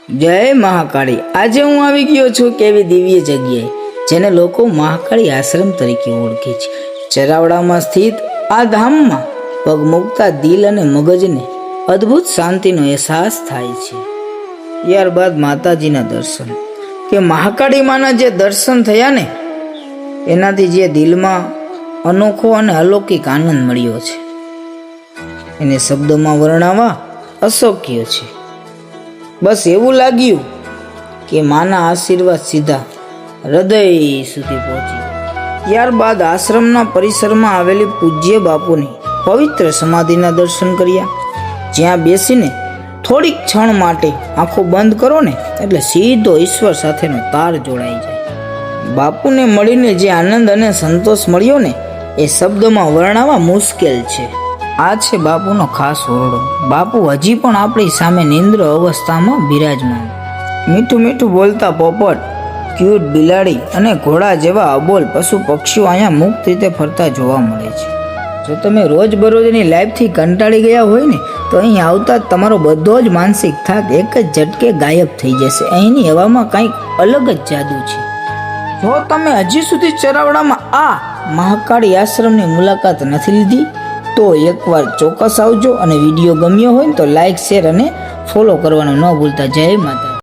જય મહાકાળી। આજે હું આવી ગયો છું કેવી દિવ્ય જગ્યાએ જેને લોકો મહાકાળી આશ્રમ તરીકે ઓળખે છે। ચરાવડામાં સ્થિત આ ધામમાં પગ મૂકતા દિલ અને મગજને અદ્ભુત શાંતિનો અહેસાસ થાય છે। ત્યારબાદ માતાજીના દર્શન કે મહાકાળી માના જે દર્શન થયા ને એનાથી જે દિલમાં અનોખો અને અલૌકિક આનંદ મળ્યો છે એને શબ્દોમાં વર્ણવવા અશક્ય છે। બસ એવું લાગ્યું કે માના આશીર્વાદ સીધા હૃદય સુધી પહોંચી। ત્યારબાદ આશ્રમના પરિસરમાં આવેલી પૂજ્ય બાપુની પવિત્ર સમાધિના દર્શન કર્યા, જ્યાં બેસીને થોડીક ક્ષણ માટે આંખો બંધ કરો ને એટલે સીધો ઈશ્વર સાથેનો તાર જોડાઈ જાય। બાપુને મળીને જે આનંદ અને સંતોષ મળ્યો ને એ શબ્દોમાં વર્ણવવા મુશ્કેલ છે। આ છે બાપુનો ખાસ ઓરડો। બાપુ હજી પણ આપણી સામે નિંદ્ર અવસ્થામાં બિરાજમાન। મીઠું મીઠું બોલતા પોપટ, ક્યુટ બિલાડી અને ઘોડા જેવા અબોલ પશુ પક્ષીઓ અહીંયા મુક્ત રીતે ફરતા જોવા મળે છે। જો તમે રોજબરોજની લાઈફથી કંટાળી ગયા હોય ને તો અહીં આવતા જ તમારો બધો જ માનસિક થાક એક જ ઝટકે ગાયબ થઈ જશે। અહીંની હવામાં કંઈક અલગ જ જાદુ છે। જો તમે હજી સુધી ચરાવડામાં આ મહાકાળી આશ્રમની મુલાકાત નથી લીધી તો એકવાર ચોક્કસ આવજો, અને વિડીયો ગમ્યો હોય ને તો લાઈક, શેર અને ફોલો કરવાનું ન ભૂલતા। જય માતા।